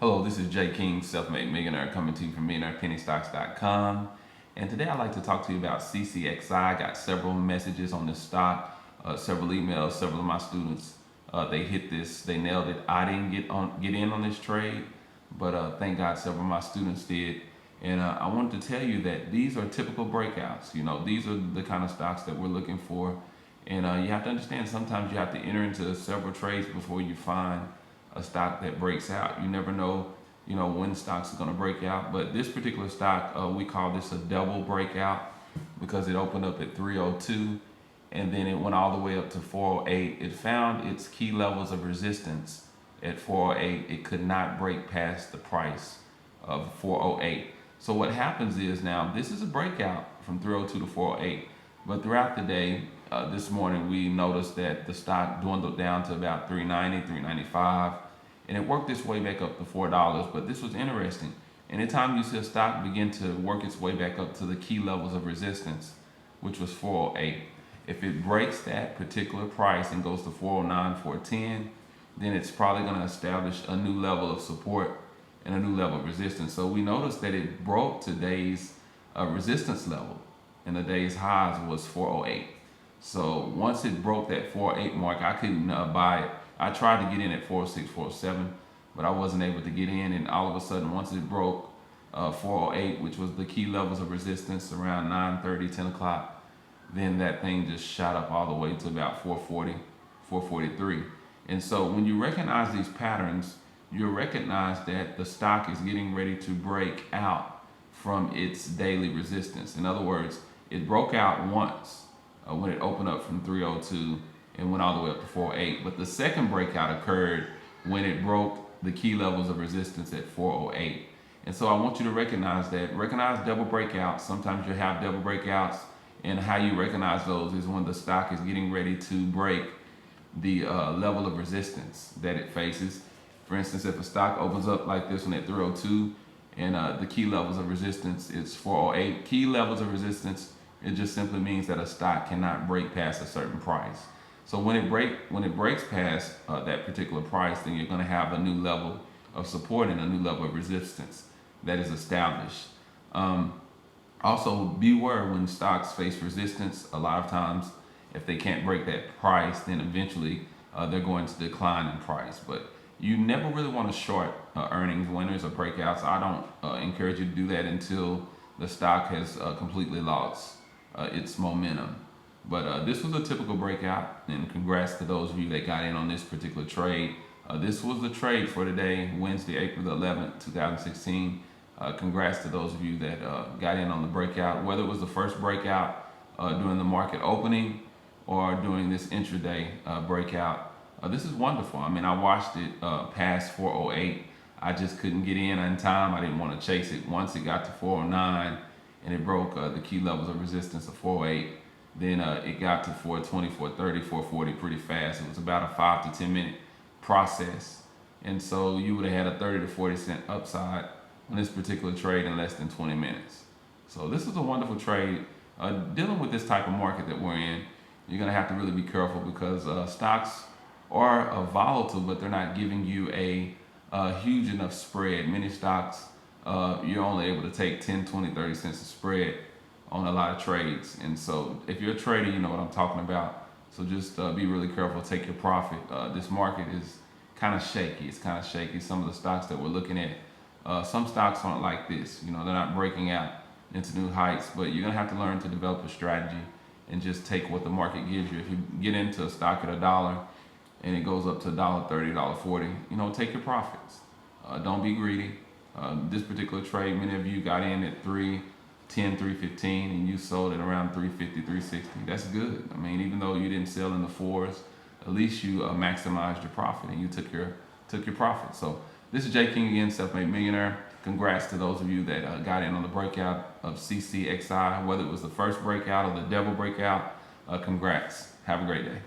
Hello, this is J.King, self-made millionaire, coming to you from MillionairePennyStocks.com. And today I'd like to talk to you about CCXI. I got several messages on this stock, several emails. Several of my students, they hit this, they nailed it. I didn't get in on this trade, but thank God several of my students did. And I wanted to tell you that these are typical breakouts. You know, these are the kind of stocks that we're looking for. And you have to understand, sometimes you have to enter into several trades before you find a stock that breaks out. You never know, when stocks are going to break out. But this particular stock, we call this a double breakout because it opened up at 302 and then it went all the way up to 408. It found its key levels of resistance at 408. It could not break past the price of 408. So what happens is, now this is a breakout from 302 to 408, but throughout the day, this morning we noticed that the stock dwindled down to about 390, 395, and it worked its way back up to $4. But this was interesting. Anytime you see a stock begin to work its way back up to the key levels of resistance, which was 408, if it breaks that particular price and goes to 409, 410, then it's probably going to establish a new level of support and a new level of resistance. So we noticed that it broke today's resistance level, and the day's highs was 408. So once it broke that 408 mark, I couldn't buy it. I tried to get in at 406, 407, but I wasn't able to get in. And all of a sudden, once it broke 408, which was the key levels of resistance around 9:30, 10 o'clock, then that thing just shot up all the way to about 440, 443. And so when you recognize these patterns, you'll recognize that the stock is getting ready to break out from its daily resistance. In other words, it broke out once when it opened up from 302 and went all the way up to 408. But the second breakout occurred when it broke the key levels of resistance at 408. And so I want you to recognize that. Recognize double breakouts. Sometimes you have double breakouts, and how you recognize those is when the stock is getting ready to break the level of resistance that it faces. For instance, if a stock opens up like this one at 302 and the key levels of resistance is 408, key levels of resistance, it just simply means that a stock cannot break past a certain price. So when it breaks past that particular price, then you're going to have a new level of support and a new level of resistance that is established. Also, beware when stocks face resistance. A lot of times, if they can't break that price, then eventually they're going to decline in price. But you never really want to short earnings winners or breakouts. I don't encourage you to do that until the stock has completely lost its momentum. But this was a typical breakout, and congrats to those of you that got in on this particular trade. This was the trade for today, Wednesday, April the 11th, 2016. Congrats to those of you that got in on the breakout, whether it was the first breakout during the market opening or during this intraday breakout. This is wonderful. I mean, I watched it past 408. I just couldn't get in time. I didn't want to chase it. Once it got to 409 and it broke the key levels of resistance of 408, then it got to 420, 430, 440 pretty fast. It was about a 5 to 10 minute process. And so you would have had a 30 to 40 cent upside on this particular trade in less than 20 minutes. So this is a wonderful trade. Dealing with this type of market that we're in, you're going to have to really be careful because stocks are volatile, but they're not giving you a huge enough spread. Many stocks, you're only able to take 10, 20, 30 cents of spread on a lot of trades. And so if you're a trader, you know what I'm talking about. So just be really careful, take your profit. This market is kind of shaky. It's kind of shaky. Some of the stocks that we're looking at, some stocks aren't like this. They're not breaking out into new heights, but you're gonna have to learn to develop a strategy and just take what the market gives you. If you get into a stock at $1 and it goes up to $1.30, $1.40, take your profits. Don't be greedy. This particular trade, many of you got in at 310, 315, and you sold at around 350, 360. That's good. I mean, even though you didn't sell in the fours, at least you maximized your profit and you took your profit. So this is J.King again, self-made millionaire. Congrats to those of you that got in on the breakout of CCXI, whether it was the first breakout or the double breakout. Congrats. Have a great day.